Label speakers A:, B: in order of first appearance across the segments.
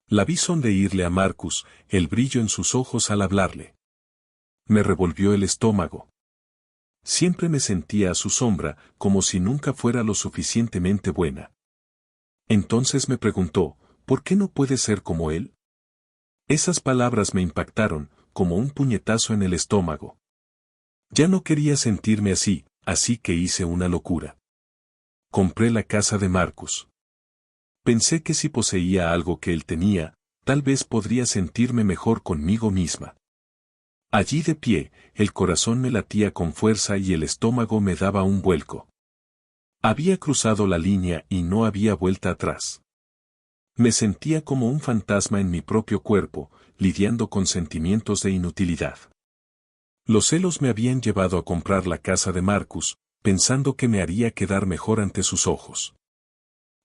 A: La vi sonreírle a Marcus, el brillo en sus ojos al hablarle. Me revolvió el estómago. Siempre me sentía a su sombra, como si nunca fuera lo suficientemente buena. Entonces me preguntó, ¿por qué no puede ser como él? Esas palabras me impactaron, como un puñetazo en el estómago. Ya no quería sentirme así que hice una locura. Compré la casa de Marcus. Pensé que si poseía algo que él tenía, tal vez podría sentirme mejor conmigo misma. Allí de pie, el corazón me latía con fuerza y el estómago me daba un vuelco. Había cruzado la línea y no había vuelta atrás. Me sentía como un fantasma en mi propio cuerpo, lidiando con sentimientos de inutilidad. Los celos me habían llevado a comprar la casa de Marcus, pensando que me haría quedar mejor ante sus ojos.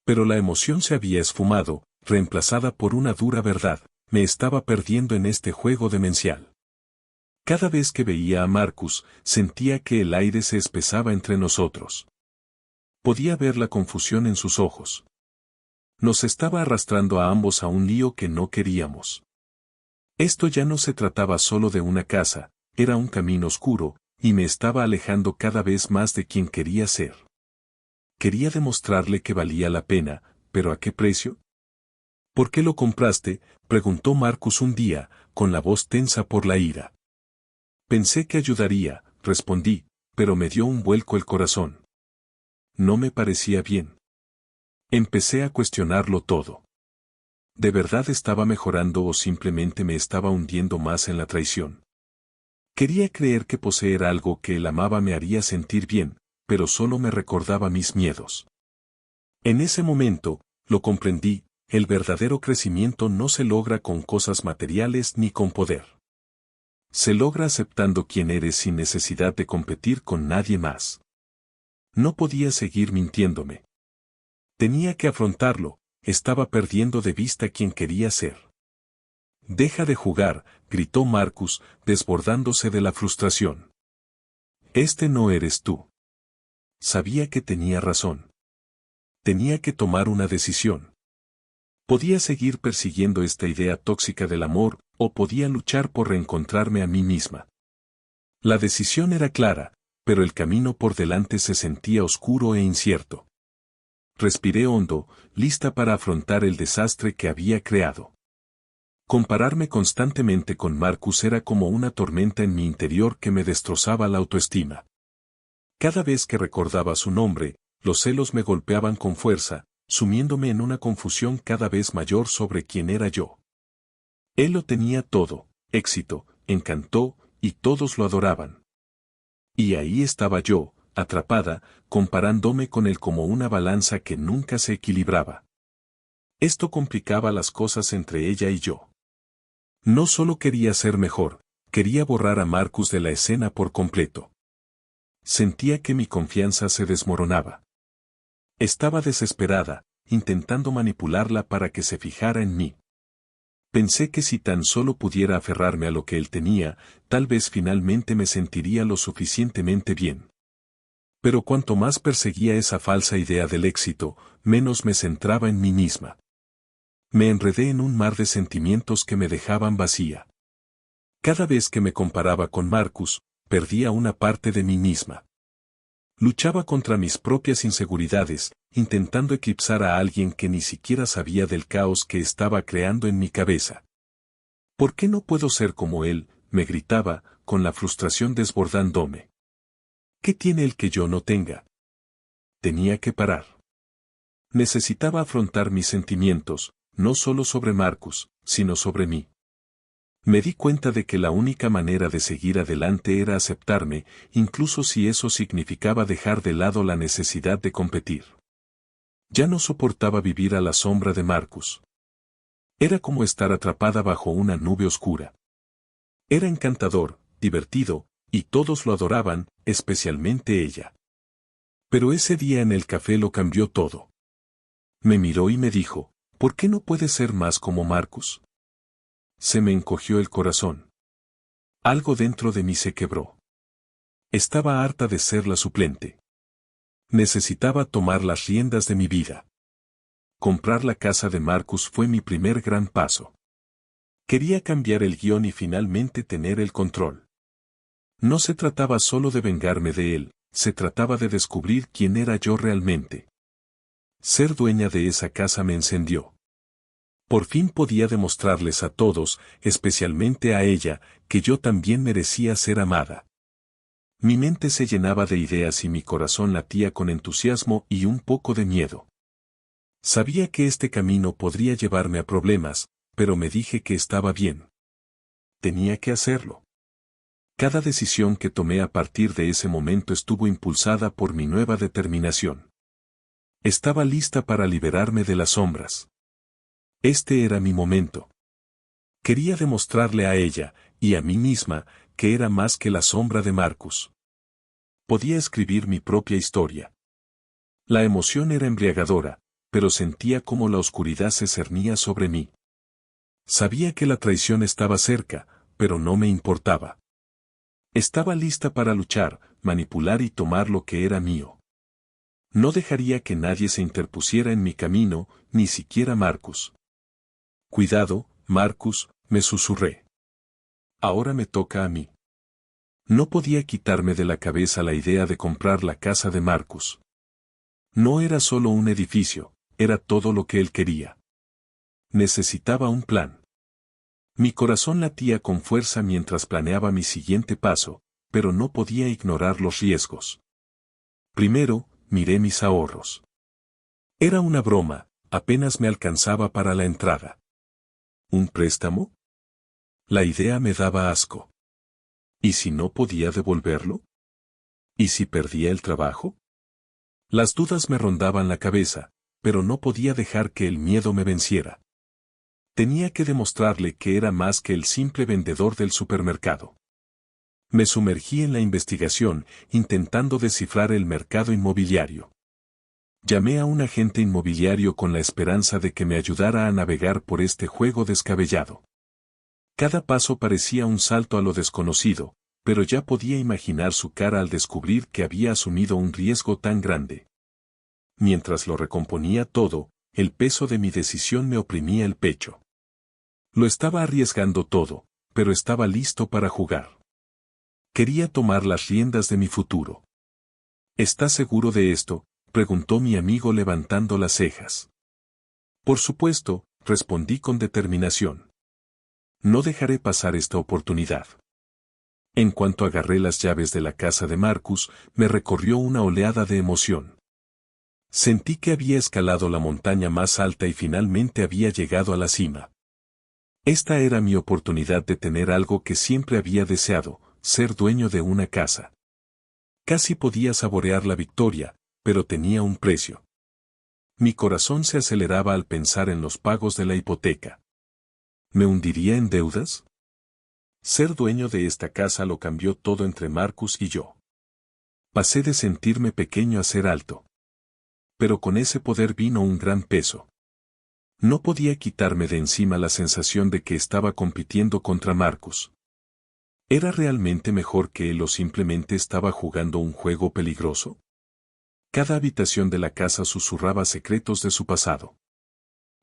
A: Pero la emoción se había esfumado, reemplazada por una dura verdad, me estaba perdiendo en este juego demencial. Cada vez que veía a Marcus, sentía que el aire se espesaba entre nosotros. Podía ver la confusión en sus ojos. Nos estaba arrastrando a ambos a un lío que no queríamos. Esto ya no se trataba solo de una casa, era un camino oscuro, y me estaba alejando cada vez más de quien quería ser. Quería demostrarle que valía la pena, pero ¿a qué precio? ¿Por qué lo compraste?, preguntó Marcus un día, con la voz tensa por la ira. Pensé que ayudaría, respondí, pero me dio un vuelco el corazón. No me parecía bien. Empecé a cuestionarlo todo. ¿De verdad estaba mejorando o simplemente me estaba hundiendo más en la traición? Quería creer que poseer algo que él amaba me haría sentir bien, pero solo me recordaba mis miedos. En ese momento, lo comprendí, el verdadero crecimiento no se logra con cosas materiales ni con poder. Se logra aceptando quién eres sin necesidad de competir con nadie más. No podía seguir mintiéndome. Tenía que afrontarlo, estaba perdiendo de vista quién quería ser. «Deja de jugar», gritó Marcus, desbordándose de la frustración. «Este no eres tú». Sabía que tenía razón. Tenía que tomar una decisión. Podía seguir persiguiendo esta idea tóxica del amor, o podía luchar por reencontrarme a mí misma. La decisión era clara, pero el camino por delante se sentía oscuro e incierto. Respiré hondo, lista para afrontar el desastre que había creado. Compararme constantemente con Marcus era como una tormenta en mi interior que me destrozaba la autoestima. Cada vez que recordaba su nombre, los celos me golpeaban con fuerza, sumiéndome en una confusión cada vez mayor sobre quién era yo. Él lo tenía todo, éxito, encanto, y todos lo adoraban. Y ahí estaba yo, atrapada, comparándome con él como una balanza que nunca se equilibraba. Esto complicaba las cosas entre ella y yo. No solo quería ser mejor, quería borrar a Marcus de la escena por completo. Sentía que mi confianza se desmoronaba. Estaba desesperada, intentando manipularla para que se fijara en mí. Pensé que si tan solo pudiera aferrarme a lo que él tenía, tal vez finalmente me sentiría lo suficientemente bien. Pero cuanto más perseguía esa falsa idea del éxito, menos me centraba en mí misma. Me enredé en un mar de sentimientos que me dejaban vacía. Cada vez que me comparaba con Marcus, perdía una parte de mí misma. Luchaba contra mis propias inseguridades, intentando eclipsar a alguien que ni siquiera sabía del caos que estaba creando en mi cabeza. ¿Por qué no puedo ser como él?, me gritaba, con la frustración desbordándome. ¿Qué tiene él que yo no tenga? Tenía que parar. Necesitaba afrontar mis sentimientos, no solo sobre Marcus, sino sobre mí. Me di cuenta de que la única manera de seguir adelante era aceptarme, incluso si eso significaba dejar de lado la necesidad de competir. Ya no soportaba vivir a la sombra de Marcus. Era como estar atrapada bajo una nube oscura. Era encantador, divertido, y todos lo adoraban, especialmente ella. Pero ese día en el café lo cambió todo. Me miró y me dijo, ¿por qué no puedes ser más como Marcus? Se me encogió el corazón. Algo dentro de mí se quebró. Estaba harta de ser la suplente. Necesitaba tomar las riendas de mi vida. comprar la casa de Marcus fue mi primer gran paso. Quería cambiar el guión y finalmente tener el control. No se trataba solo de vengarme de él, se trataba de descubrir quién era yo realmente. Ser dueña de esa casa me encendió. Por fin podía demostrarles a todos, especialmente a ella, que yo también merecía ser amada. Mi mente se llenaba de ideas y mi corazón latía con entusiasmo y un poco de miedo. Sabía que este camino podría llevarme a problemas, pero me dije que estaba bien. Tenía que hacerlo. Cada decisión que tomé a partir de ese momento estuvo impulsada por mi nueva determinación. Estaba lista para liberarme de las sombras. Este era mi momento. Quería demostrarle a ella, y a mí misma, que era más que la sombra de Marcus. Podía escribir mi propia historia. La emoción era embriagadora, pero sentía como la oscuridad se cernía sobre mí. Sabía que la traición estaba cerca, pero no me importaba. Estaba lista para luchar, manipular y tomar lo que era mío. No dejaría que nadie se interpusiera en mi camino, ni siquiera Marcus. Cuidado, Marcus, me susurré. Ahora me toca a mí. No podía quitarme de la cabeza la idea de comprar la casa de Marcus. No era solo un edificio, era todo lo que él quería. Necesitaba un plan. Mi corazón latía con fuerza mientras planeaba mi siguiente paso, pero no podía ignorar los riesgos. Primero, miré mis ahorros. Era una broma, apenas me alcanzaba para la entrada. ¿Un préstamo? La idea me daba asco. ¿Y si no podía devolverlo? ¿Y si perdía el trabajo? Las dudas me rondaban la cabeza, pero no podía dejar que el miedo me venciera. Tenía que demostrarle que era más que el simple vendedor del supermercado. Me sumergí en la investigación, intentando descifrar el mercado inmobiliario. Llamé a un agente inmobiliario con la esperanza de que me ayudara a navegar por este juego descabellado. Cada paso parecía un salto a lo desconocido, pero ya podía imaginar su cara al descubrir que había asumido un riesgo tan grande. Mientras lo recomponía todo, el peso de mi decisión me oprimía el pecho. Lo estaba arriesgando todo, pero estaba listo para jugar. Quería tomar las riendas de mi futuro. ¿Estás seguro de esto?, preguntó mi amigo levantando las cejas. Por supuesto, respondí con determinación. No dejaré pasar esta oportunidad. En cuanto agarré las llaves de la casa de Marcus, me recorrió una oleada de emoción. Sentí que había escalado la montaña más alta y finalmente había llegado a la cima. Esta era mi oportunidad de tener algo que siempre había deseado, ser dueño de una casa. Casi podía saborear la victoria, pero tenía un precio. Mi corazón se aceleraba al pensar en los pagos de la hipoteca. ¿Me hundiría en deudas? Ser dueño de esta casa lo cambió todo entre Marcus y yo. Pasé de sentirme pequeño a ser alto. Pero con ese poder vino un gran peso. No podía quitarme de encima la sensación de que estaba compitiendo contra Marcus. ¿Era realmente mejor que él o simplemente estaba jugando un juego peligroso? Cada habitación de la casa susurraba secretos de su pasado.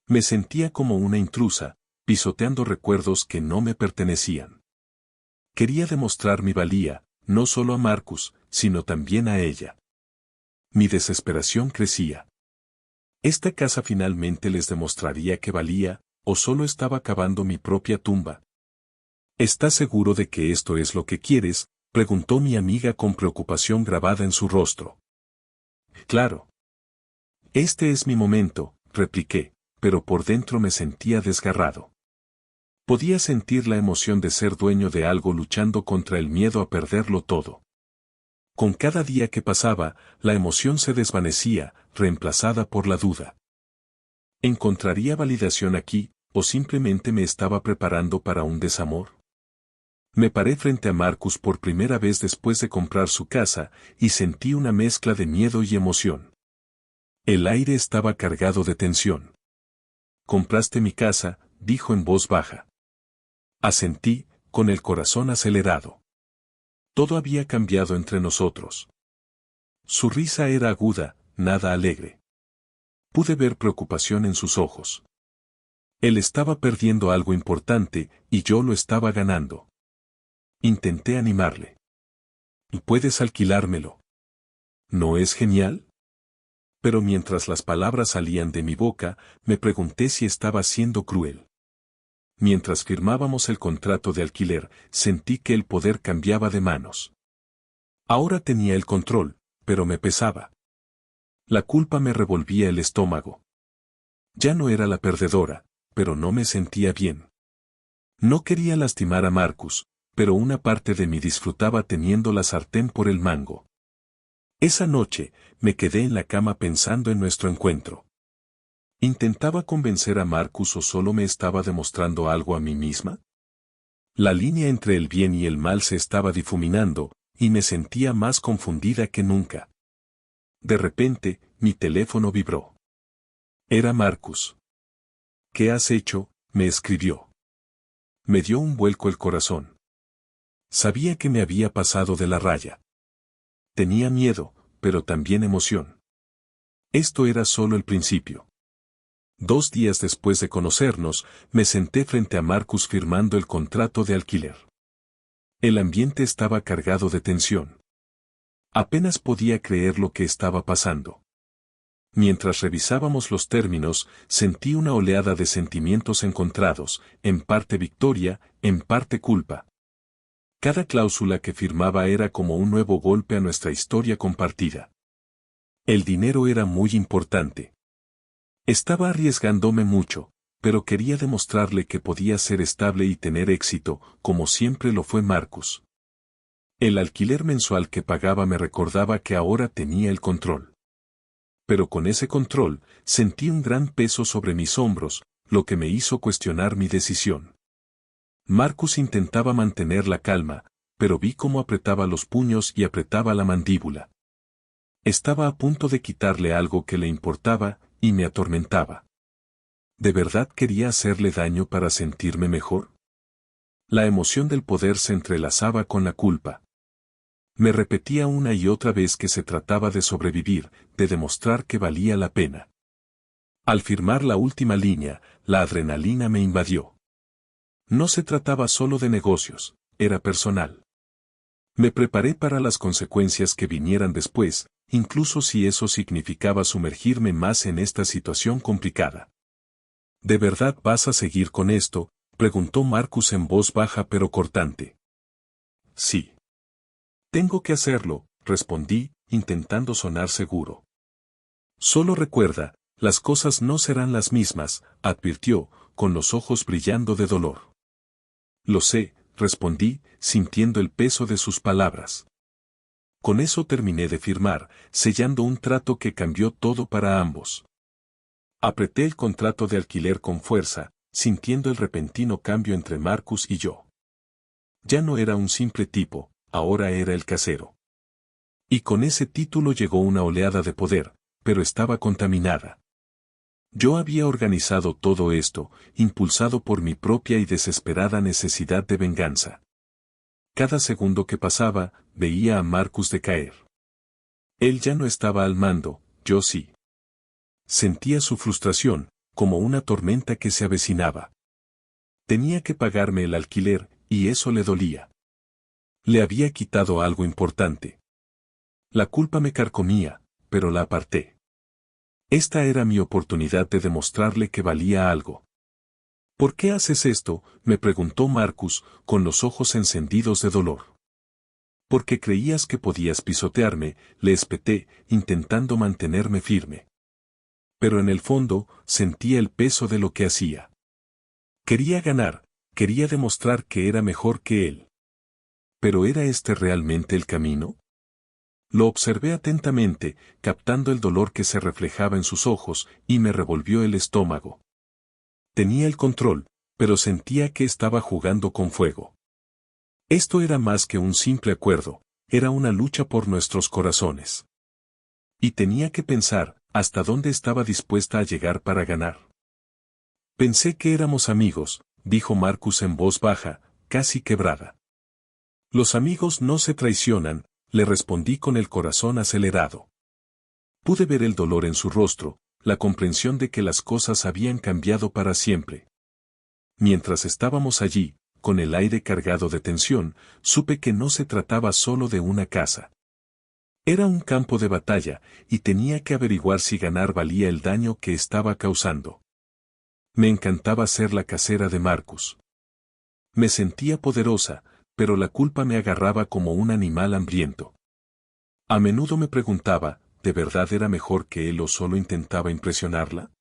A: Me sentía como una intrusa, pisoteando recuerdos que no me pertenecían. Quería demostrar mi valía, no solo a Marcus, sino también a ella. Mi desesperación crecía. ¿Esta casa finalmente les demostraría que valía, o solo estaba cavando mi propia tumba? ¿Estás seguro de que esto es lo que quieres?, preguntó mi amiga con preocupación grabada en su rostro. Claro. Este es mi momento, repliqué, pero por dentro me sentía desgarrado. Podía sentir la emoción de ser dueño de algo luchando contra el miedo a perderlo todo. Con cada día que pasaba, la emoción se desvanecía, reemplazada por la duda. ¿Encontraría validación aquí, o simplemente me estaba preparando para un desamor? Me paré frente a Marcus por primera vez después de comprar su casa, y sentí una mezcla de miedo y emoción. El aire estaba cargado de tensión. «Compraste mi casa», dijo en voz baja. Asentí, con el corazón acelerado. Todo había cambiado entre nosotros. Su risa era aguda, nada alegre. Pude ver preocupación en sus ojos. Él estaba perdiendo algo importante y yo lo estaba ganando. Intenté animarle. ¿Y puedes alquilármelo? ¿No es genial? Pero mientras las palabras salían de mi boca, me pregunté si estaba siendo cruel. Mientras firmábamos el contrato de alquiler, sentí que el poder cambiaba de manos. Ahora tenía el control, pero me pesaba. La culpa me revolvía el estómago. Ya no era la perdedora, pero no me sentía bien. No quería lastimar a Marcus, pero una parte de mí disfrutaba teniendo la sartén por el mango. Esa noche, me quedé en la cama pensando en nuestro encuentro. ¿Intentaba convencer a Marcus o solo me estaba demostrando algo a mí misma? La línea entre el bien y el mal se estaba difuminando, y me sentía más confundida que nunca. De repente, mi teléfono vibró. Era Marcus. ¿Qué has hecho?, me escribió. Me dio un vuelco el corazón. Sabía que me había pasado de la raya. Tenía miedo, pero también emoción. Esto era solo el principio. 2 días después de conocernos, me senté frente a Marcus firmando el contrato de alquiler. El ambiente estaba cargado de tensión. Apenas podía creer lo que estaba pasando. Mientras revisábamos los términos, sentí una oleada de sentimientos encontrados, en parte victoria, en parte culpa. Cada cláusula que firmaba era como un nuevo golpe a nuestra historia compartida. El dinero era muy importante. Estaba arriesgándome mucho, pero quería demostrarle que podía ser estable y tener éxito, como siempre lo fue Marcus. El alquiler mensual que pagaba me recordaba que ahora tenía el control. Pero con ese control, sentí un gran peso sobre mis hombros, lo que me hizo cuestionar mi decisión. Marcus intentaba mantener la calma, pero vi cómo apretaba los puños y apretaba la mandíbula. Estaba a punto de quitarle algo que le importaba, y me atormentaba. ¿De verdad quería hacerle daño para sentirme mejor? La emoción del poder se entrelazaba con la culpa. Me repetía una y otra vez que se trataba de sobrevivir, de demostrar que valía la pena. Al firmar la última línea, la adrenalina me invadió. No se trataba solo de negocios, era personal. Me preparé para las consecuencias que vinieran después, incluso si eso significaba sumergirme más en esta situación complicada. ¿De verdad vas a seguir con esto?, preguntó Marcus en voz baja pero cortante. Sí. Tengo que hacerlo, respondí, intentando sonar seguro. Solo recuerda, las cosas no serán las mismas, advirtió, con los ojos brillando de dolor. Lo sé, respondí, sintiendo el peso de sus palabras. Con eso terminé de firmar, sellando un trato que cambió todo para ambos. Apreté el contrato de alquiler con fuerza, sintiendo el repentino cambio entre Marcus y yo. Ya no era un simple tipo, ahora era el casero. Y con ese título llegó una oleada de poder, pero estaba contaminada. Yo había organizado todo esto, impulsado por mi propia y desesperada necesidad de venganza. Cada segundo que pasaba, veía a Marcus decaer. Él ya no estaba al mando, yo sí. Sentía su frustración, como una tormenta que se avecinaba. Tenía que pagarme el alquiler, y eso le dolía. Le había quitado algo importante. La culpa me carcomía, pero la aparté. Esta era mi oportunidad de demostrarle que valía algo. ¿Por qué haces esto?, me preguntó Marcus, con los ojos encendidos de dolor. Porque creías que podías pisotearme, le espeté, intentando mantenerme firme. Pero en el fondo, sentía el peso de lo que hacía. Quería ganar, quería demostrar que era mejor que él. ¿Pero era este realmente el camino? Lo observé atentamente, captando el dolor que se reflejaba en sus ojos, y me revolvió el estómago. Tenía el control, pero sentía que estaba jugando con fuego. Esto era más que un simple acuerdo, era una lucha por nuestros corazones. Y tenía que pensar, hasta dónde estaba dispuesta a llegar para ganar. Pensé que éramos amigos, dijo Marcus en voz baja, casi quebrada. Los amigos no se traicionan, le respondí con el corazón acelerado. Pude ver el dolor en su rostro, la comprensión de que las cosas habían cambiado para siempre. Mientras estábamos allí, con el aire cargado de tensión, supe que no se trataba solo de una casa. Era un campo de batalla, y tenía que averiguar si ganar valía el daño que estaba causando. Me encantaba ser la casera de Marcus. Me sentía poderosa, pero la culpa me agarraba como un animal hambriento. A menudo me preguntaba, ¿de verdad era mejor que él o solo intentaba impresionarla?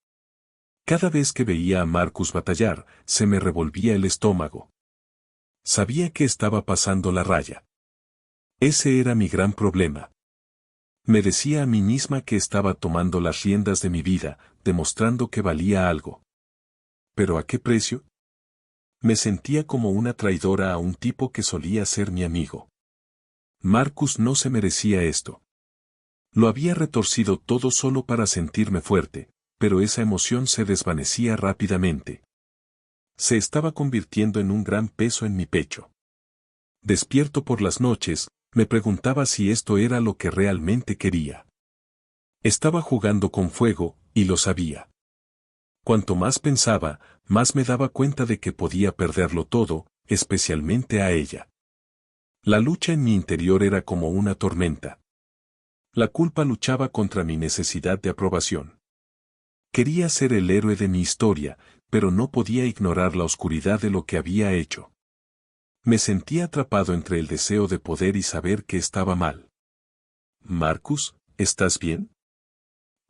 A: Cada vez que veía a Marcus batallar, se me revolvía el estómago. Sabía que estaba pasando la raya. Ese era mi gran problema. Me decía a mí misma que estaba tomando las riendas de mi vida, demostrando que valía algo. ¿Pero a qué precio? Me sentía como una traidora a un tipo que solía ser mi amigo. Marcus no se merecía esto. Lo había retorcido todo solo para sentirme fuerte, pero esa emoción se desvanecía rápidamente. Se estaba convirtiendo en un gran peso en mi pecho. Despierto por las noches, me preguntaba si esto era lo que realmente quería. Estaba jugando con fuego, y lo sabía. Cuanto más pensaba, más me daba cuenta de que podía perderlo todo, especialmente a ella. La lucha en mi interior era como una tormenta. La culpa luchaba contra mi necesidad de aprobación. Quería ser el héroe de mi historia, pero no podía ignorar la oscuridad de lo que había hecho. Me sentía atrapado entre el deseo de poder y saber que estaba mal. «Marcus, ¿estás bien?»,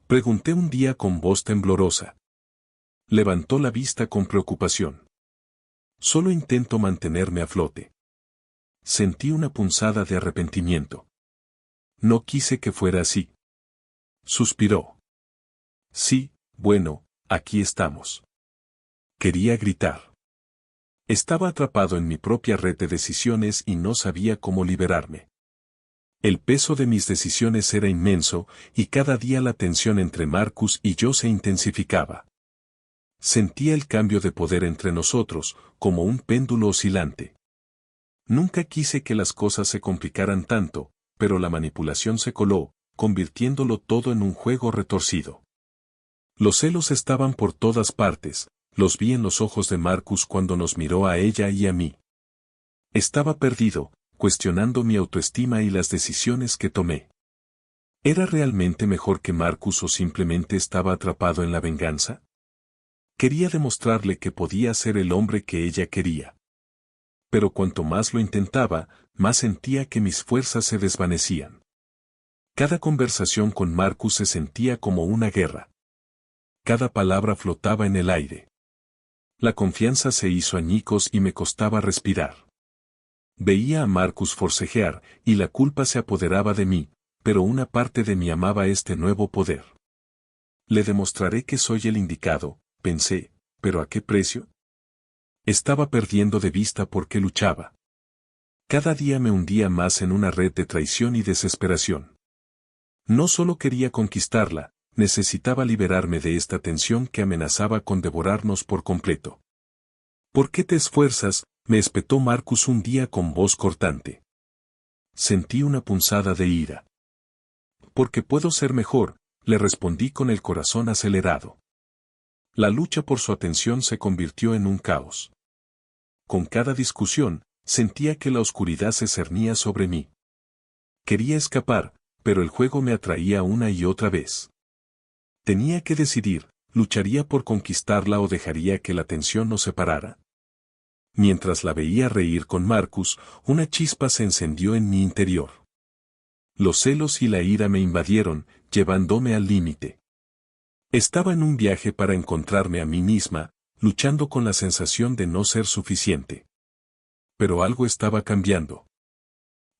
A: pregunté un día con voz temblorosa. Levantó la vista con preocupación. «Solo intento mantenerme a flote». Sentí una punzada de arrepentimiento. No quise que fuera así. Suspiró. «Sí, bueno, aquí estamos». Quería gritar. Estaba atrapado en mi propia red de decisiones y no sabía cómo liberarme. El peso de mis decisiones era inmenso, y cada día la tensión entre Marcus y yo se intensificaba. Sentía el cambio de poder entre nosotros, como un péndulo oscilante. Nunca quise que las cosas se complicaran tanto, pero la manipulación se coló, convirtiéndolo todo en un juego retorcido. Los celos estaban por todas partes, los vi en los ojos de Marcus cuando nos miró a ella y a mí. Estaba perdido, cuestionando mi autoestima y las decisiones que tomé. ¿Era realmente mejor que Marcus o simplemente estaba atrapado en la venganza? Quería demostrarle que podía ser el hombre que ella quería. Pero cuanto más lo intentaba, más sentía que mis fuerzas se desvanecían. Cada conversación con Marcus se sentía como una guerra. Cada palabra flotaba en el aire. La confianza se hizo añicos y me costaba respirar. Veía a Marcus forcejear, y la culpa se apoderaba de mí, pero una parte de mí amaba este nuevo poder. Le demostraré que soy el indicado, pensé, pero ¿a qué precio? Estaba perdiendo de vista por qué luchaba. Cada día me hundía más en una red de traición y desesperación. No solo quería conquistarla, necesitaba liberarme de esta tensión que amenazaba con devorarnos por completo. ¿Por qué te esfuerzas?, me espetó Marcus un día con voz cortante. Sentí una punzada de ira. Porque puedo ser mejor, le respondí con el corazón acelerado. La lucha por su atención se convirtió en un caos. Con cada discusión, sentía que la oscuridad se cernía sobre mí. Quería escapar, pero el juego me atraía una y otra vez. Tenía que decidir, ¿lucharía por conquistarla o dejaría que la tensión nos separara? Mientras la veía reír con Marcus, una chispa se encendió en mi interior. Los celos y la ira me invadieron, llevándome al límite. Estaba en un viaje para encontrarme a mí misma, luchando con la sensación de no ser suficiente. Pero algo estaba cambiando.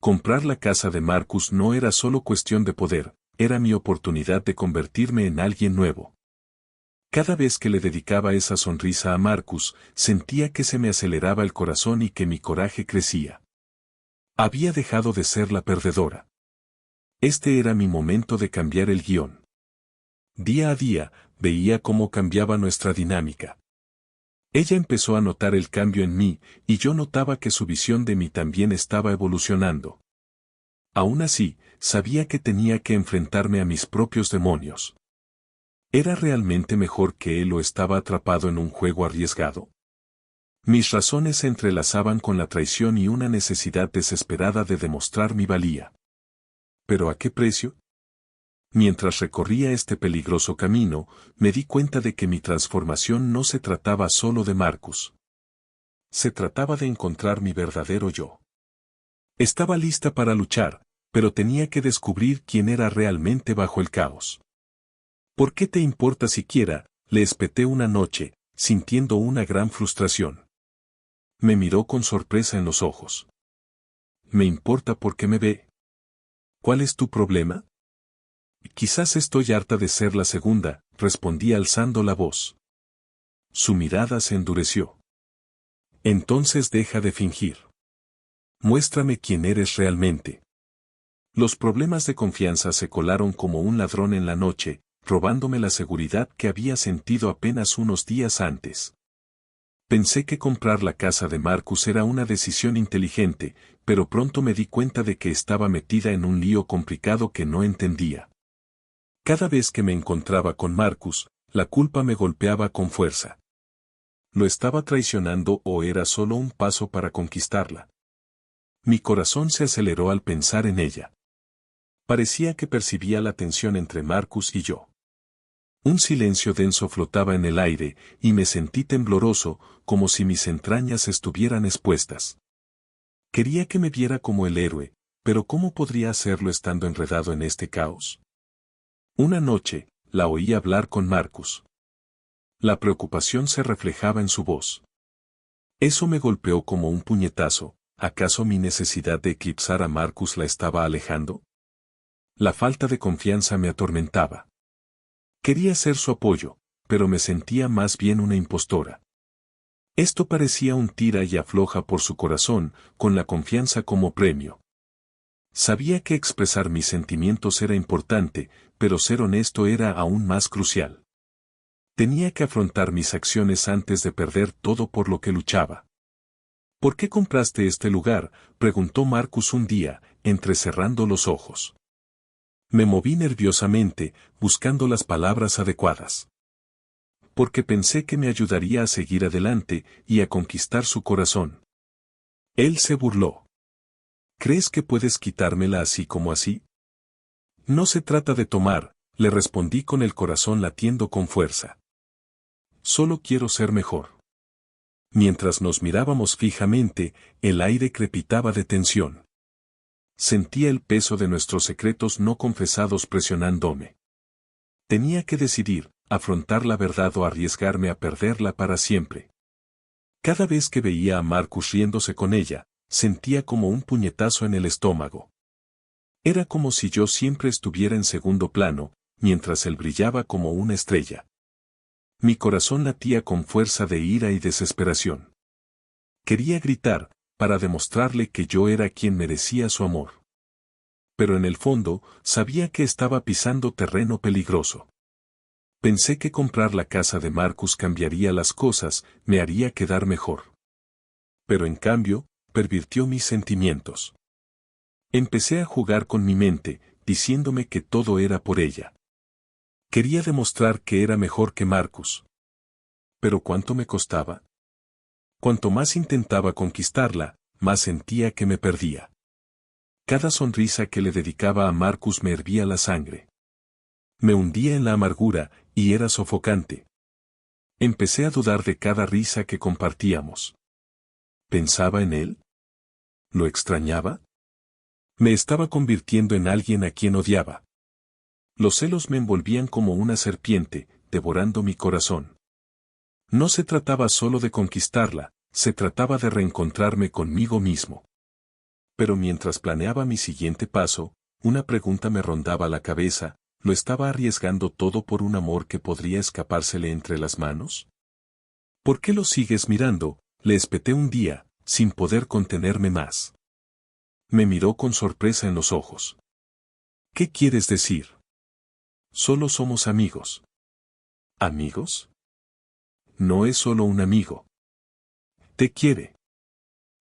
A: Comprar la casa de Marcus no era solo cuestión de poder, era mi oportunidad de convertirme en alguien nuevo. Cada vez que le dedicaba esa sonrisa a Marcus, sentía que se me aceleraba el corazón y que mi coraje crecía. Había dejado de ser la perdedora. Este era mi momento de cambiar el guión. Día a día, veía cómo cambiaba nuestra dinámica. Ella empezó a notar el cambio en mí, y yo notaba que su visión de mí también estaba evolucionando. Aún así, sabía que tenía que enfrentarme a mis propios demonios. ¿Era realmente mejor que él o estaba atrapado en un juego arriesgado? Mis razones se entrelazaban con la traición y una necesidad desesperada de demostrar mi valía. ¿Pero a qué precio? Mientras recorría este peligroso camino, me di cuenta de que mi transformación no se trataba solo de Marcus. Se trataba de encontrar mi verdadero yo. Estaba lista para luchar, pero tenía que descubrir quién era realmente bajo el caos. ¿Por qué te importa siquiera?, le espeté una noche, sintiendo una gran frustración. Me miró con sorpresa en los ojos. ¿Me importa porque me ve? ¿Cuál es tu problema? Quizás estoy harta de ser la segunda, respondí alzando la voz. Su mirada se endureció. Entonces deja de fingir. Muéstrame quién eres realmente. Los problemas de confianza se colaron como un ladrón en la noche, robándome la seguridad que había sentido apenas unos días antes. Pensé que comprar la casa de Marcus era una decisión inteligente, pero pronto me di cuenta de que estaba metida en un lío complicado que no entendía. Cada vez que me encontraba con Marcus, la culpa me golpeaba con fuerza. ¿Lo estaba traicionando o era solo un paso para conquistarla? Mi corazón se aceleró al pensar en ella. Parecía que percibía la tensión entre Marcus y yo. Un silencio denso flotaba en el aire, y me sentí tembloroso, como si mis entrañas estuvieran expuestas. Quería que me viera como el héroe, pero ¿cómo podría hacerlo estando enredado en este caos? Una noche, la oí hablar con Marcus. La preocupación se reflejaba en su voz. Eso me golpeó como un puñetazo. ¿Acaso mi necesidad de eclipsar a Marcus la estaba alejando? La falta de confianza me atormentaba. Quería ser su apoyo, pero me sentía más bien una impostora. Esto parecía un tira y afloja por su corazón, con la confianza como premio. Sabía que expresar mis sentimientos era importante, pero ser honesto era aún más crucial. Tenía que afrontar mis acciones antes de perder todo por lo que luchaba. ¿Por qué compraste este lugar?, preguntó Marcus un día, entrecerrando los ojos. Me moví nerviosamente, buscando las palabras adecuadas. Porque pensé que me ayudaría a seguir adelante y a conquistar su corazón. Él se burló. ¿Crees que puedes quitármela así como así? No se trata de tomar, le respondí con el corazón latiendo con fuerza. Solo quiero ser mejor. Mientras nos mirábamos fijamente, el aire crepitaba de tensión. Sentía el peso de nuestros secretos no confesados presionándome. Tenía que decidir, afrontar la verdad o arriesgarme a perderla para siempre. Cada vez que veía a Marcus riéndose con ella, sentía como un puñetazo en el estómago. Era como si yo siempre estuviera en segundo plano, mientras él brillaba como una estrella. Mi corazón latía con fuerza de ira y desesperación. Quería gritar, para demostrarle que yo era quien merecía su amor. Pero en el fondo, sabía que estaba pisando terreno peligroso. Pensé que comprar la casa de Marcus cambiaría las cosas, me haría quedar mejor. Pero en cambio, pervirtió mis sentimientos. Empecé a jugar con mi mente, diciéndome que todo era por ella. Quería demostrar que era mejor que Marcus. ¿Pero cuánto me costaba? Cuanto más intentaba conquistarla, más sentía que me perdía. Cada sonrisa que le dedicaba a Marcus me hervía la sangre. Me hundía en la amargura, y era sofocante. Empecé a dudar de cada risa que compartíamos. ¿Pensaba en él? ¿Lo extrañaba? Me estaba convirtiendo en alguien a quien odiaba. Los celos me envolvían como una serpiente, devorando mi corazón. No se trataba solo de conquistarla, se trataba de reencontrarme conmigo mismo. Pero mientras planeaba mi siguiente paso, una pregunta me rondaba la cabeza: ¿lo estaba arriesgando todo por un amor que podría escapársele entre las manos? ¿Por qué lo sigues mirando?, le espeté un día, sin poder contenerme más. Me miró con sorpresa en los ojos. ¿Qué quieres decir? Solo somos amigos. ¿Amigos? No es solo un amigo. Te quiere.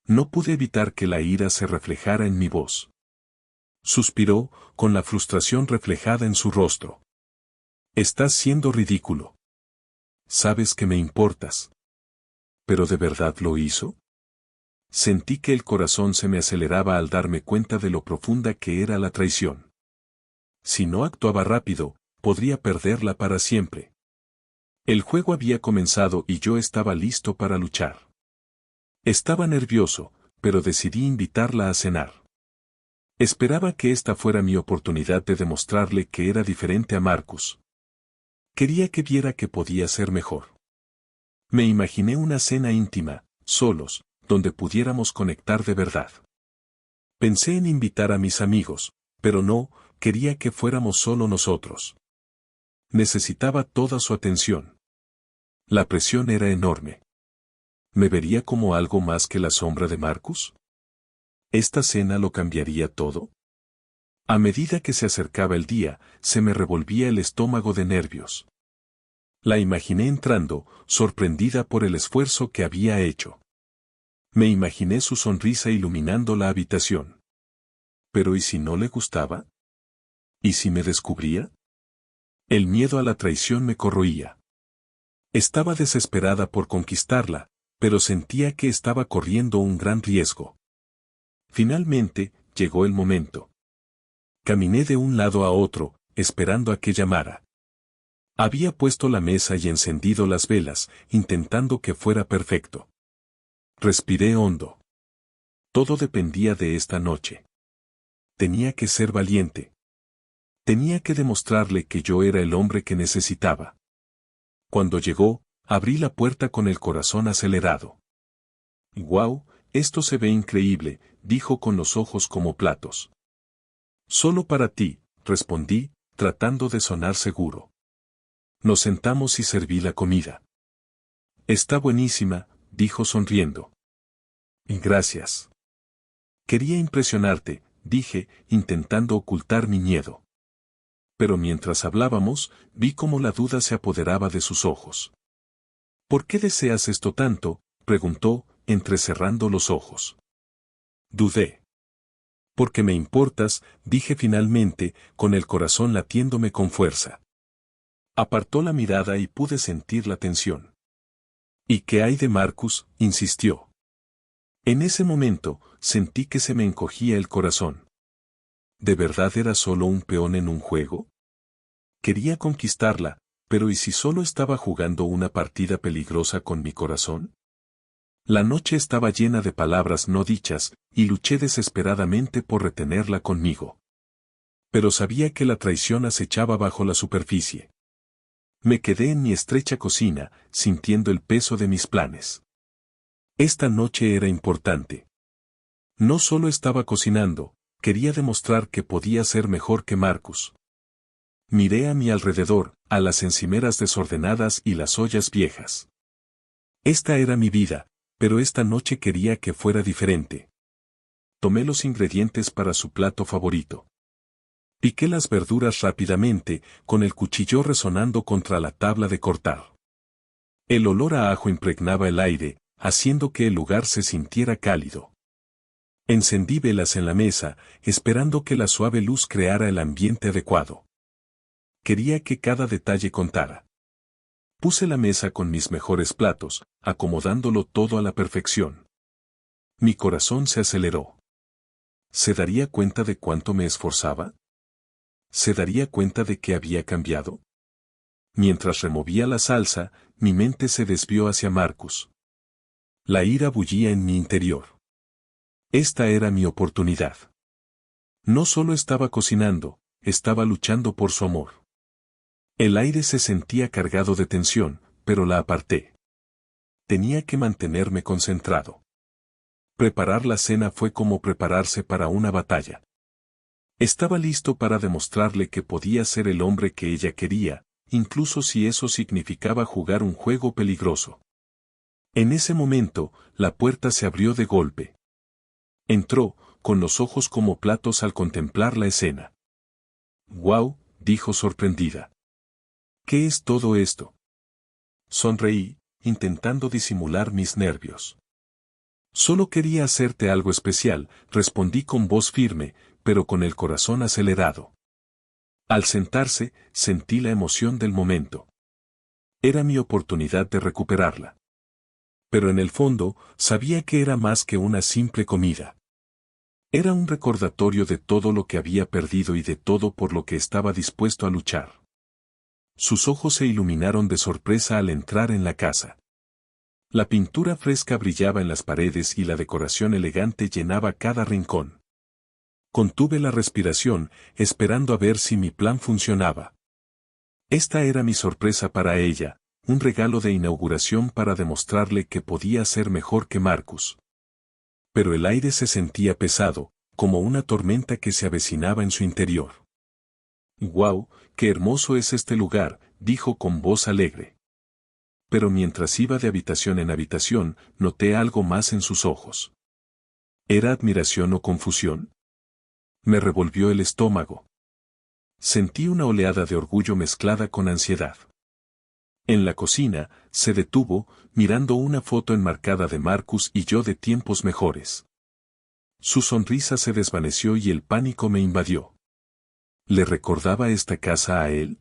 A: No pude evitar que la ira se reflejara en mi voz. Suspiró, con la frustración reflejada en su rostro. Estás siendo ridículo. Sabes que me importas. ¿Pero de verdad lo hizo? Sentí que el corazón se me aceleraba al darme cuenta de lo profunda que era la traición. Si no actuaba rápido, podría perderla para siempre. El juego había comenzado y yo estaba listo para luchar. Estaba nervioso, pero decidí invitarla a cenar. Esperaba que esta fuera mi oportunidad de demostrarle que era diferente a Marcus. Quería que viera que podía ser mejor. Me imaginé una cena íntima, solos, donde pudiéramos conectar de verdad. Pensé en invitar a mis amigos, pero no, quería que fuéramos solo nosotros. Necesitaba toda su atención. La presión era enorme. ¿Me vería como algo más que la sombra de Marcus? ¿Esta cena lo cambiaría todo? A medida que se acercaba el día, se me revolvía el estómago de nervios. La imaginé entrando, sorprendida por el esfuerzo que había hecho. Me imaginé su sonrisa iluminando la habitación. Pero ¿y si no le gustaba? ¿Y si me descubría? El miedo a la traición me corroía. Estaba desesperada por conquistarla, pero sentía que estaba corriendo un gran riesgo. Finalmente, llegó el momento. Caminé de un lado a otro, esperando a que llamara. Había puesto la mesa y encendido las velas, intentando que fuera perfecto. Respiré hondo. Todo dependía de esta noche. Tenía que ser valiente. Tenía que demostrarle que yo era el hombre que necesitaba. Cuando llegó, abrí la puerta con el corazón acelerado. «Guau, esto se ve increíble», dijo con los ojos como platos. «Solo para ti», respondí, tratando de sonar seguro. Nos sentamos y serví la comida. «Está buenísima», dijo sonriendo. «Gracias». «Quería impresionarte», dije, intentando ocultar mi miedo. Pero mientras hablábamos, vi cómo la duda se apoderaba de sus ojos. «¿Por qué deseas esto tanto?», preguntó, entrecerrando los ojos. Dudé. «Porque me importas», dije finalmente, con el corazón latiéndome con fuerza. Apartó la mirada y pude sentir la tensión. «¿Y qué hay de Marcus?», insistió. En ese momento, sentí que se me encogía el corazón. ¿De verdad era solo un peón en un juego? Quería conquistarla, pero ¿y si solo estaba jugando una partida peligrosa con mi corazón? La noche estaba llena de palabras no dichas, y luché desesperadamente por retenerla conmigo. Pero sabía que la traición acechaba bajo la superficie. Me quedé en mi estrecha cocina, sintiendo el peso de mis planes. Esta noche era importante. No solo estaba cocinando, quería demostrar que podía ser mejor que Marcus. Miré a mi alrededor, a las encimeras desordenadas y las ollas viejas. Esta era mi vida, pero esta noche quería que fuera diferente. Tomé los ingredientes para su plato favorito. Piqué las verduras rápidamente, con el cuchillo resonando contra la tabla de cortar. El olor a ajo impregnaba el aire, haciendo que el lugar se sintiera cálido. Encendí velas en la mesa, esperando que la suave luz creara el ambiente adecuado. Quería que cada detalle contara. Puse la mesa con mis mejores platos, acomodándolo todo a la perfección. Mi corazón se aceleró. ¿Se daría cuenta de cuánto me esforzaba? ¿Se daría cuenta de que había cambiado? Mientras removía la salsa, mi mente se desvió hacia Marcus. La ira bullía en mi interior. Esta era mi oportunidad. No solo estaba cocinando, estaba luchando por su amor. El aire se sentía cargado de tensión, pero la aparté. Tenía que mantenerme concentrado. Preparar la cena fue como prepararse para una batalla. Estaba listo para demostrarle que podía ser el hombre que ella quería, incluso si eso significaba jugar un juego peligroso. En ese momento, la puerta se abrió de golpe. Entró, con los ojos como platos al contemplar la escena. «¡Guau!», dijo sorprendida. «¿Qué es todo esto?». Sonreí, intentando disimular mis nervios. «Solo quería hacerte algo especial», respondí con voz firme, pero con el corazón acelerado. Al sentarse, sentí la emoción del momento. Era mi oportunidad de recuperarla. Pero en el fondo, sabía que era más que una simple comida. Era un recordatorio de todo lo que había perdido y de todo por lo que estaba dispuesto a luchar. Sus ojos se iluminaron de sorpresa al entrar en la casa. La pintura fresca brillaba en las paredes y la decoración elegante llenaba cada rincón. Contuve la respiración, esperando a ver si mi plan funcionaba. Esta era mi sorpresa para ella, un regalo de inauguración para demostrarle que podía ser mejor que Marcus. Pero el aire se sentía pesado, como una tormenta que se avecinaba en su interior. «¡Guau, qué hermoso es este lugar!», dijo con voz alegre. Pero mientras iba de habitación en habitación, noté algo más en sus ojos. ¿Era admiración o confusión? Me revolvió el estómago. Sentí una oleada de orgullo mezclada con ansiedad. En la cocina, se detuvo, mirando una foto enmarcada de Marcus y yo de tiempos mejores. Su sonrisa se desvaneció y el pánico me invadió. ¿Le recordaba esta casa a él?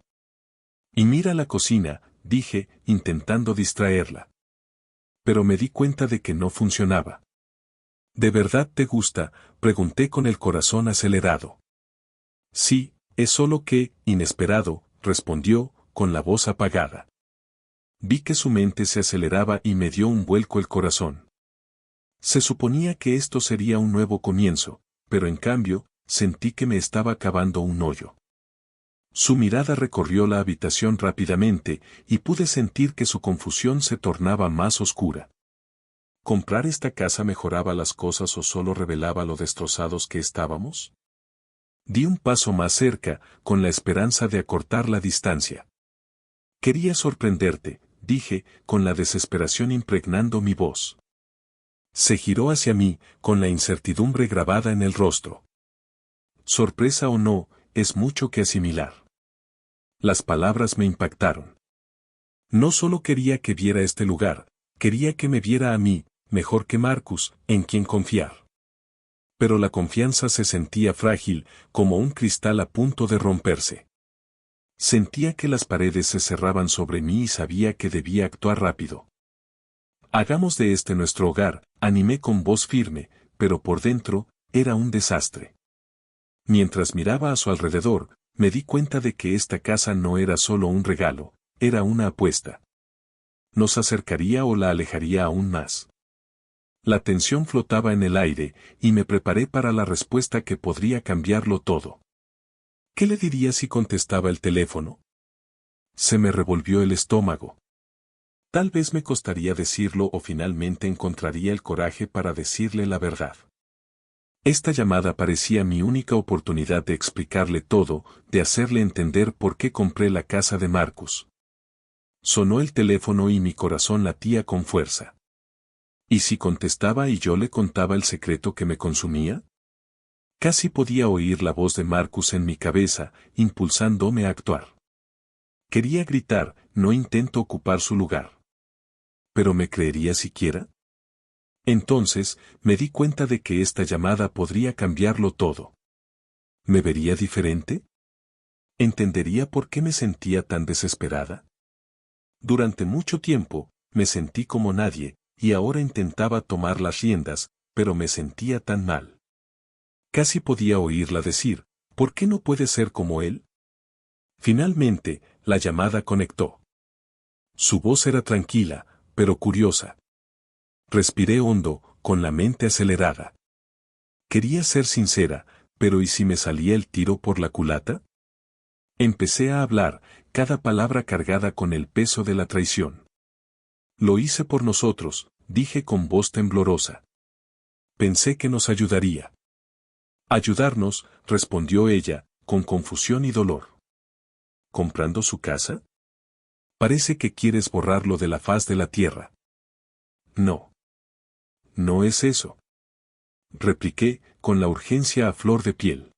A: Y mira la cocina, dije, intentando distraerla. Pero me di cuenta de que no funcionaba. ¿De verdad te gusta?, pregunté con el corazón acelerado. Sí, es solo que, inesperado, respondió, con la voz apagada. Vi que su mente se aceleraba y me dio un vuelco el corazón. Se suponía que esto sería un nuevo comienzo, pero en cambio, sentí que me estaba cavando un hoyo. Su mirada recorrió la habitación rápidamente, y pude sentir que su confusión se tornaba más oscura. ¿Comprar esta casa mejoraba las cosas o solo revelaba lo destrozados que estábamos? Di un paso más cerca, con la esperanza de acortar la distancia. Quería sorprenderte, dije, con la desesperación impregnando mi voz. Se giró hacia mí, con la incertidumbre grabada en el rostro. Sorpresa o no, es mucho que asimilar. Las palabras me impactaron. No solo quería que viera este lugar, quería que me viera a mí, mejor que Marcus, en quien confiar. Pero la confianza se sentía frágil, como un cristal a punto de romperse. Sentía que las paredes se cerraban sobre mí y sabía que debía actuar rápido. Hagamos de este nuestro hogar, animé con voz firme, pero por dentro, era un desastre. Mientras miraba a su alrededor, me di cuenta de que esta casa no era solo un regalo, era una apuesta. ¿Nos acercaría o la alejaría aún más? La tensión flotaba en el aire, y me preparé para la respuesta que podría cambiarlo todo. ¿Qué le diría si contestaba el teléfono? Se me revolvió el estómago. Tal vez me costaría decirlo o finalmente encontraría el coraje para decirle la verdad. Esta llamada parecía mi única oportunidad de explicarle todo, de hacerle entender por qué compré la casa de Marcus. Sonó el teléfono y mi corazón latía con fuerza. ¿Y si contestaba y yo le contaba el secreto que me consumía? Casi podía oír la voz de Marcus en mi cabeza, impulsándome a actuar. Quería gritar, no intento ocupar su lugar. ¿Pero me creería siquiera? Entonces, me di cuenta de que esta llamada podría cambiarlo todo. ¿Me vería diferente? ¿Entendería por qué me sentía tan desesperada? Durante mucho tiempo, me sentí como nadie, y ahora intentaba tomar las riendas, pero me sentía tan mal. Casi podía oírla decir, ¿por qué no puede ser como él? Finalmente, la llamada conectó. Su voz era tranquila, pero curiosa. Respiré hondo, con la mente acelerada. Quería ser sincera, pero ¿y si me salía el tiro por la culata? Empecé a hablar, cada palabra cargada con el peso de la traición. Lo hice por nosotros, dije con voz temblorosa. Pensé que nos ayudaría. Ayudarnos, respondió ella, con confusión y dolor. ¿Comprando su casa? Parece que quieres borrarlo de la faz de la tierra. No. No es eso. Repliqué, con la urgencia a flor de piel.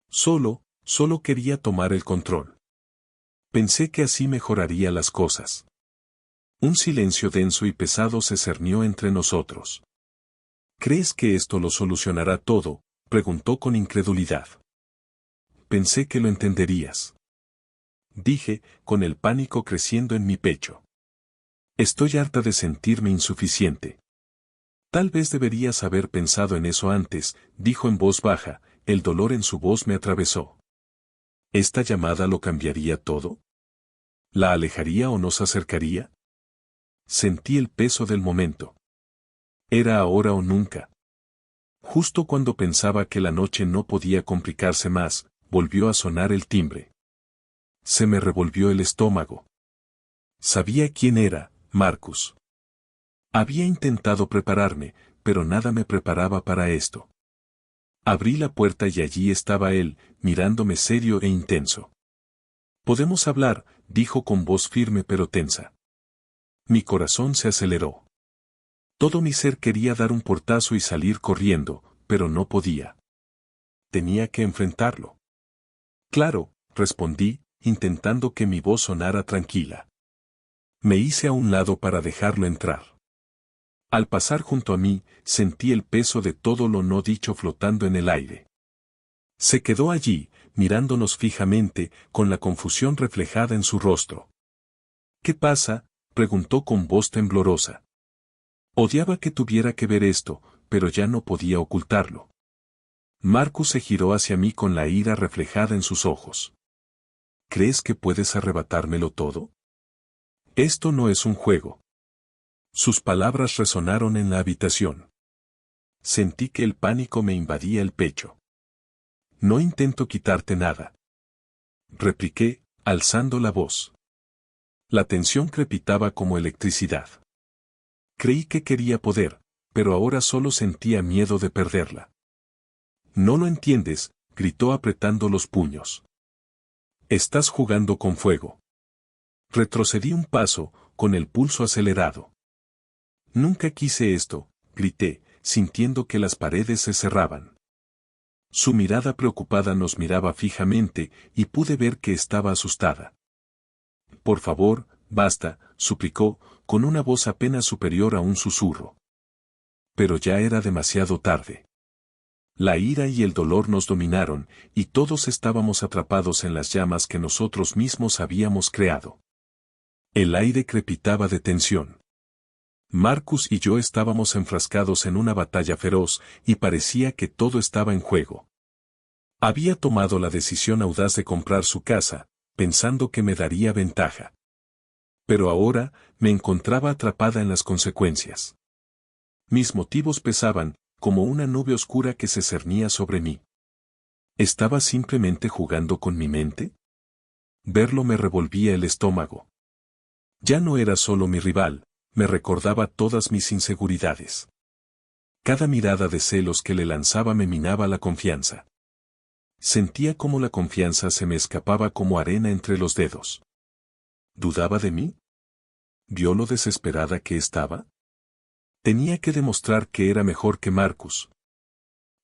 A: Solo quería tomar el control. Pensé que así mejoraría las cosas. Un silencio denso y pesado se cernió entre nosotros. ¿Crees que esto lo solucionará todo?, preguntó con incredulidad. Pensé que lo entenderías. Dije, con el pánico creciendo en mi pecho. Estoy harta de sentirme insuficiente. Tal vez deberías haber pensado en eso antes, dijo en voz baja, el dolor en su voz me atravesó. ¿Esta llamada lo cambiaría todo? ¿La alejaría o nos acercaría? Sentí el peso del momento. Era ahora o nunca. Justo cuando pensaba que la noche no podía complicarse más, volvió a sonar el timbre. Se me revolvió el estómago. Sabía quién era, Marcus. Había intentado prepararme, pero nada me preparaba para esto. Abrí la puerta y allí estaba él, mirándome serio e intenso. «Podemos hablar», dijo con voz firme pero tensa. Mi corazón se aceleró. Todo mi ser quería dar un portazo y salir corriendo, pero no podía. Tenía que enfrentarlo. «Claro», respondí, intentando que mi voz sonara tranquila. Me hice a un lado para dejarlo entrar. Al pasar junto a mí, sentí el peso de todo lo no dicho flotando en el aire. Se quedó allí, mirándonos fijamente, con la confusión reflejada en su rostro. «¿Qué pasa?», preguntó con voz temblorosa. Odiaba que tuviera que ver esto, pero ya no podía ocultarlo. Marcus se giró hacia mí con la ira reflejada en sus ojos. «¿Crees que puedes arrebatármelo todo? Esto no es un juego». Sus palabras resonaron en la habitación. Sentí que el pánico me invadía el pecho. «No intento quitarte nada», repliqué, alzando la voz. La tensión crepitaba como electricidad. Creí que quería poder, pero ahora solo sentía miedo de perderla. «No lo entiendes», gritó apretando los puños. «Estás jugando con fuego». Retrocedí un paso, con el pulso acelerado. «Nunca quise esto», grité, sintiendo que las paredes se cerraban. Su mirada preocupada nos miraba fijamente, y pude ver que estaba asustada. «Por favor, basta», suplicó, con una voz apenas superior a un susurro. Pero ya era demasiado tarde. La ira y el dolor nos dominaron, y todos estábamos atrapados en las llamas que nosotros mismos habíamos creado. El aire crepitaba de tensión. Marcus y yo estábamos enfrascados en una batalla feroz, y parecía que todo estaba en juego. Había tomado la decisión audaz de comprar su casa, pensando que me daría ventaja. Pero ahora, me encontraba atrapada en las consecuencias. Mis motivos pesaban, como una nube oscura que se cernía sobre mí. ¿Estaba simplemente jugando con mi mente? Verlo me revolvía el estómago. Ya no era solo mi rival, me recordaba todas mis inseguridades. Cada mirada de celos que le lanzaba me minaba la confianza. Sentía como la confianza se me escapaba como arena entre los dedos. ¿Dudaba de mí? ¿Vio lo desesperada que estaba? Tenía que demostrar que era mejor que Marcus.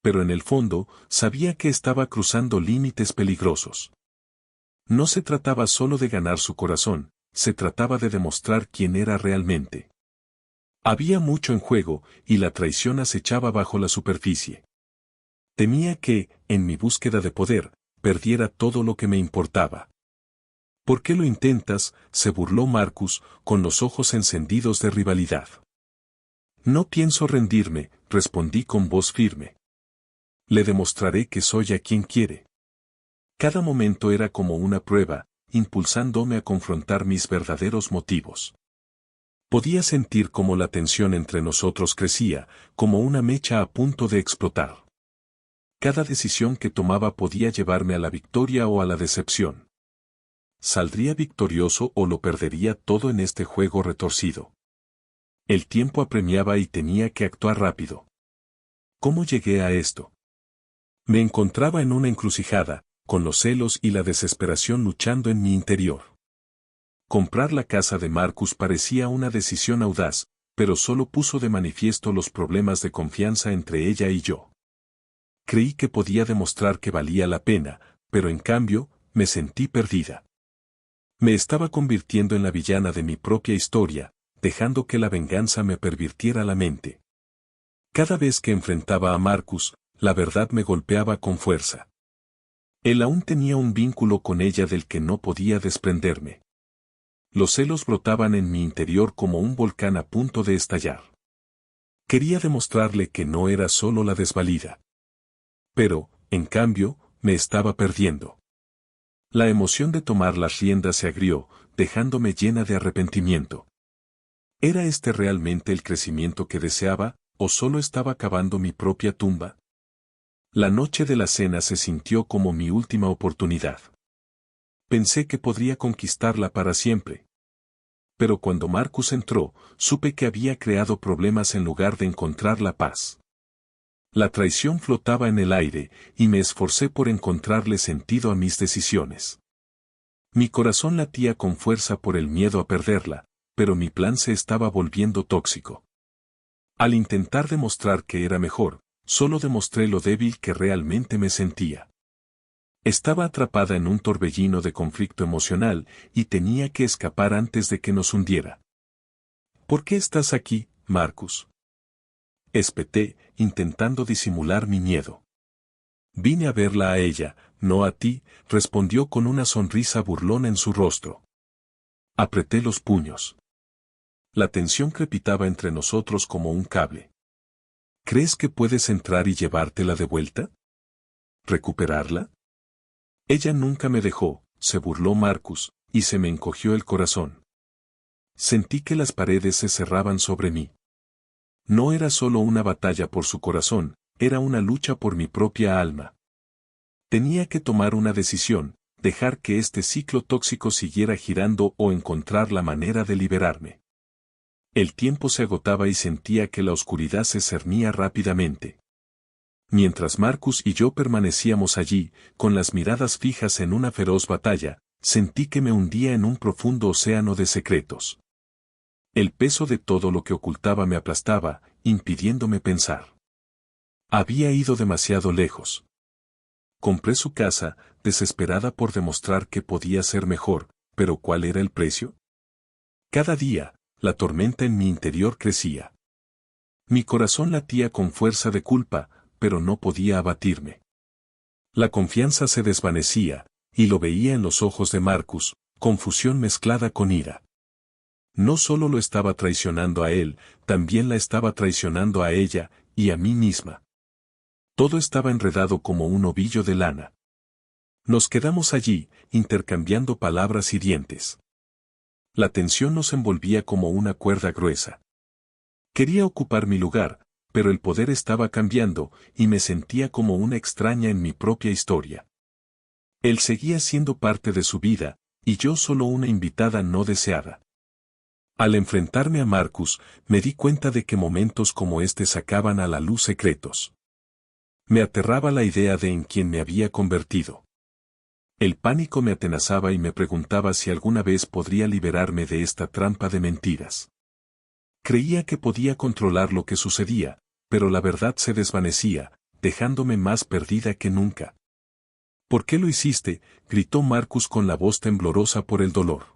A: Pero en el fondo, sabía que estaba cruzando límites peligrosos. No se trataba solo de ganar su corazón, se trataba de demostrar quién era realmente. Había mucho en juego, y la traición acechaba bajo la superficie. Temía que, en mi búsqueda de poder, perdiera todo lo que me importaba. «¿Por qué lo intentas?», se burló Marcus, con los ojos encendidos de rivalidad. «No pienso rendirme», respondí con voz firme. «Le demostraré que soy a quien quiere». Cada momento era como una prueba, impulsándome a confrontar mis verdaderos motivos. Podía sentir cómo la tensión entre nosotros crecía, como una mecha a punto de explotar. Cada decisión que tomaba podía llevarme a la victoria o a la decepción. ¿Saldría victorioso o lo perdería todo en este juego retorcido? El tiempo apremiaba y tenía que actuar rápido. ¿Cómo llegué a esto? Me encontraba en una encrucijada, con los celos y la desesperación luchando en mi interior. Comprar la casa de Marcus parecía una decisión audaz, pero solo puso de manifiesto los problemas de confianza entre ella y yo. Creí que podía demostrar que valía la pena, pero en cambio, me sentí perdida. Me estaba convirtiendo en la villana de mi propia historia, dejando que la venganza me pervirtiera la mente. Cada vez que enfrentaba a Marcus, la verdad me golpeaba con fuerza. Él aún tenía un vínculo con ella del que no podía desprenderme. Los celos brotaban en mi interior como un volcán a punto de estallar. Quería demostrarle que no era solo la desvalida. Pero, en cambio, me estaba perdiendo. La emoción de tomar las riendas se agrió, dejándome llena de arrepentimiento. ¿Era este realmente el crecimiento que deseaba, o solo estaba cavando mi propia tumba? La noche de la cena se sintió como mi última oportunidad. Pensé que podría conquistarla para siempre. Pero cuando Marcus entró, supe que había creado problemas en lugar de encontrar la paz. La traición flotaba en el aire, y me esforcé por encontrarle sentido a mis decisiones. Mi corazón latía con fuerza por el miedo a perderla, pero mi plan se estaba volviendo tóxico. Al intentar demostrar que era mejor, solo demostré lo débil que realmente me sentía. Estaba atrapada en un torbellino de conflicto emocional y tenía que escapar antes de que nos hundiera. ¿Por qué estás aquí, Marcus? Espeté, intentando disimular mi miedo. Vine a verla a ella, no a ti, respondió con una sonrisa burlona en su rostro. Apreté los puños. La tensión crepitaba entre nosotros como un cable. ¿Crees que puedes entrar y llevártela de vuelta? ¿Recuperarla? Ella nunca me dejó, se burló Marcus, y se me encogió el corazón. Sentí que las paredes se cerraban sobre mí. No era solo una batalla por su corazón, era una lucha por mi propia alma. Tenía que tomar una decisión, dejar que este ciclo tóxico siguiera girando o encontrar la manera de liberarme. El tiempo se agotaba y sentía que la oscuridad se cernía rápidamente. Mientras Marcus y yo permanecíamos allí, con las miradas fijas en una feroz batalla, sentí que me hundía en un profundo océano de secretos. El peso de todo lo que ocultaba me aplastaba, impidiéndome pensar. Había ido demasiado lejos. Compré su casa, desesperada por demostrar que podía ser mejor, pero ¿cuál era el precio? Cada día, la tormenta en mi interior crecía. Mi corazón latía con fuerza de culpa, pero no podía abatirme. La confianza se desvanecía, y lo veía en los ojos de Marcus, confusión mezclada con ira. No solo lo estaba traicionando a él, también la estaba traicionando a ella, y a mí misma. Todo estaba enredado como un ovillo de lana. Nos quedamos allí, intercambiando palabras y dientes. La tensión nos envolvía como una cuerda gruesa. Quería ocupar mi lugar, pero el poder estaba cambiando, y me sentía como una extraña en mi propia historia. Él seguía siendo parte de su vida, y yo solo una invitada no deseada. Al enfrentarme a Marcus, me di cuenta de que momentos como este sacaban a la luz secretos. Me aterraba la idea de en quién me había convertido. El pánico me atenazaba y me preguntaba si alguna vez podría liberarme de esta trampa de mentiras. Creía que podía controlar lo que sucedía, pero la verdad se desvanecía, dejándome más perdida que nunca. ¿Por qué lo hiciste?, gritó Marcus con la voz temblorosa por el dolor.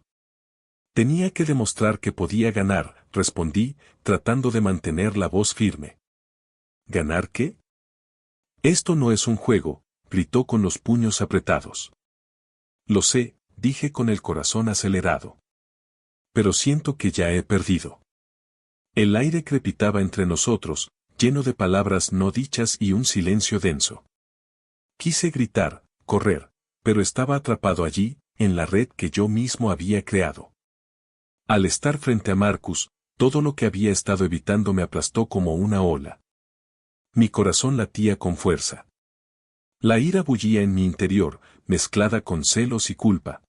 A: Tenía que demostrar que podía ganar, respondí, tratando de mantener la voz firme. ¿Ganar qué? Esto no es un juego, gritó con los puños apretados. Lo sé, dije con el corazón acelerado. Pero siento que ya he perdido. El aire crepitaba entre nosotros, lleno de palabras no dichas y un silencio denso. Quise gritar, correr, pero estaba atrapado allí, en la red que yo mismo había creado. Al estar frente a Marcus, todo lo que había estado evitando me aplastó como una ola. Mi corazón latía con fuerza. La ira bullía en mi interior, mezclada con celos y culpa.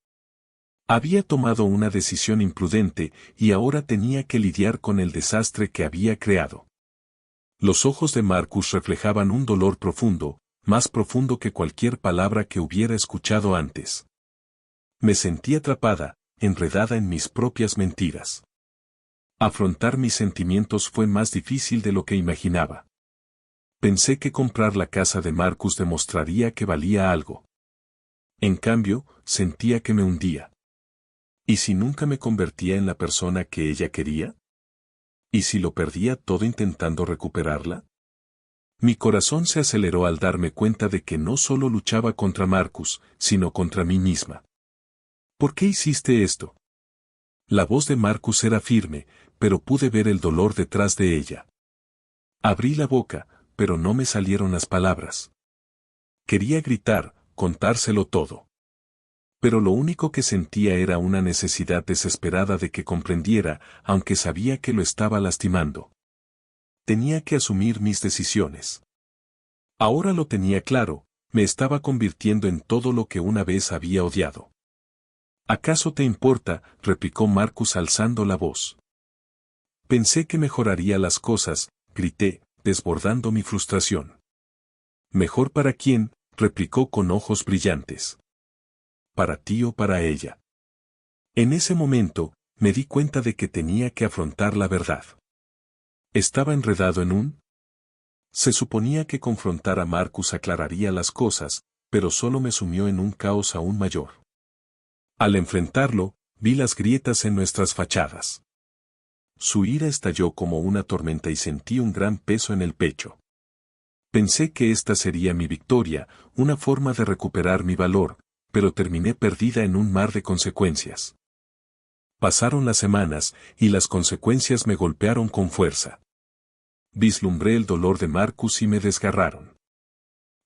A: Había tomado una decisión imprudente y ahora tenía que lidiar con el desastre que había creado. Los ojos de Marcus reflejaban un dolor profundo, más profundo que cualquier palabra que hubiera escuchado antes. Me sentí atrapada, enredada en mis propias mentiras. Afrontar mis sentimientos fue más difícil de lo que imaginaba. Pensé que comprar la casa de Marcus demostraría que valía algo. En cambio, sentía que me hundía. ¿Y si nunca me convertía en la persona que ella quería? ¿Y si lo perdía todo intentando recuperarla? Mi corazón se aceleró al darme cuenta de que no solo luchaba contra Marcus, sino contra mí misma. ¿Por qué hiciste esto? La voz de Marcus era firme, pero pude ver el dolor detrás de ella. Abrí la boca, pero no me salieron las palabras. Quería gritar, contárselo todo. Pero lo único que sentía era una necesidad desesperada de que comprendiera, aunque sabía que lo estaba lastimando. Tenía que asumir mis decisiones. Ahora lo tenía claro, me estaba convirtiendo en todo lo que una vez había odiado. ¿Acaso te importa?, replicó Marcus alzando la voz. Pensé que mejoraría las cosas, grité, desbordando mi frustración. ¿Mejor para quién?, replicó con ojos brillantes. ¿Para ti o para ella? En ese momento, me di cuenta de que tenía que afrontar la verdad. Estaba enredado en un... Se suponía que confrontar a Marcus aclararía las cosas, pero solo me sumió en un caos aún mayor. Al enfrentarlo, vi las grietas en nuestras fachadas. Su ira estalló como una tormenta y sentí un gran peso en el pecho. Pensé que esta sería mi victoria, una forma de recuperar mi valor, pero terminé perdida en un mar de consecuencias. Pasaron las semanas, y las consecuencias me golpearon con fuerza. Vislumbré el dolor de Marcus y me desgarraron.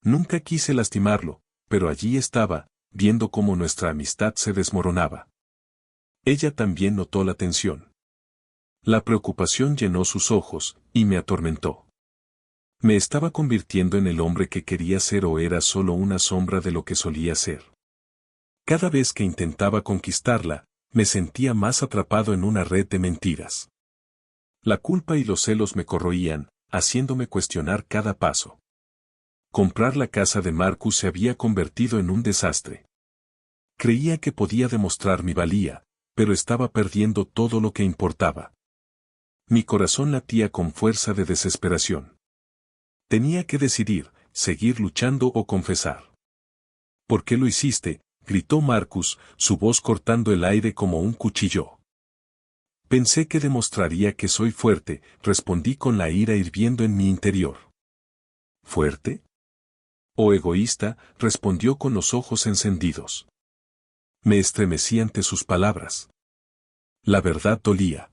A: Nunca quise lastimarlo, pero allí estaba, viendo cómo nuestra amistad se desmoronaba. Ella también notó la tensión. La preocupación llenó sus ojos, y me atormentó. ¿Me estaba convirtiendo en el hombre que quería ser o era solo una sombra de lo que solía ser? Cada vez que intentaba conquistarla, me sentía más atrapado en una red de mentiras. La culpa y los celos me corroían, haciéndome cuestionar cada paso. Comprar la casa de Marcus se había convertido en un desastre. Creía que podía demostrar mi valía, pero estaba perdiendo todo lo que importaba. Mi corazón latía con fuerza de desesperación. Tenía que decidir, seguir luchando o confesar. ¿Por qué lo hiciste?, gritó Marcus, su voz cortando el aire como un cuchillo. Pensé que demostraría que soy fuerte, respondí con la ira hirviendo en mi interior. ¿Fuerte? ¿O egoísta?, respondió con los ojos encendidos. Me estremecí ante sus palabras. La verdad dolía.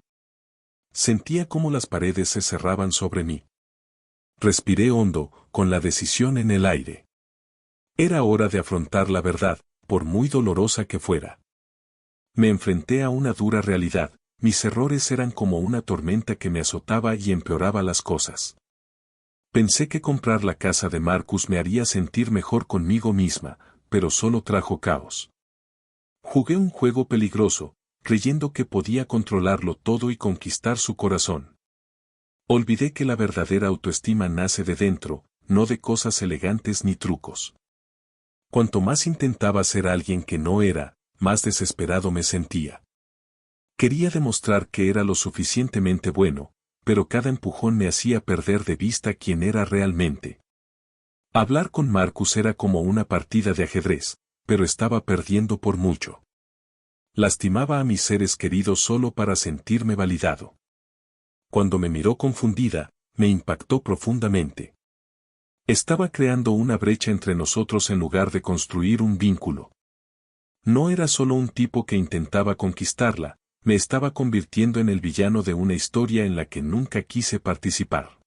A: Sentía cómo las paredes se cerraban sobre mí. Respiré hondo, con la decisión en el aire. Era hora de afrontar la verdad, por muy dolorosa que fuera. Me enfrenté a una dura realidad, mis errores eran como una tormenta que me azotaba y empeoraba las cosas. Pensé que comprar la casa de Marcus me haría sentir mejor conmigo misma, pero solo trajo caos. Jugué un juego peligroso, creyendo que podía controlarlo todo y conquistar su corazón. Olvidé que la verdadera autoestima nace de dentro, no de cosas elegantes ni trucos. Cuanto más intentaba ser alguien que no era, más desesperado me sentía. Quería demostrar que era lo suficientemente bueno, pero cada empujón me hacía perder de vista quién era realmente. Hablar con Marcus era como una partida de ajedrez, pero estaba perdiendo por mucho. Lastimaba a mis seres queridos solo para sentirme validado. Cuando me miró confundida, me impactó profundamente. Estaba creando una brecha entre nosotros en lugar de construir un vínculo. No era solo un tipo que intentaba conquistarla, me estaba convirtiendo en el villano de una historia en la que nunca quise participar.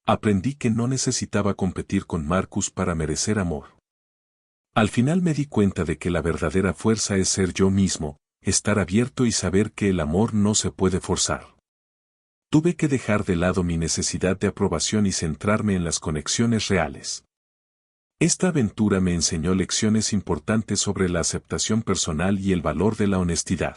A: Aprendí que no necesitaba competir con Marcus para merecer amor. Al final me di cuenta de que la verdadera fuerza es ser yo mismo, estar abierto y saber que el amor no se puede forzar. Tuve que dejar de lado mi necesidad de aprobación y centrarme en las conexiones reales. Esta aventura me enseñó lecciones importantes sobre la aceptación personal y el valor de la honestidad.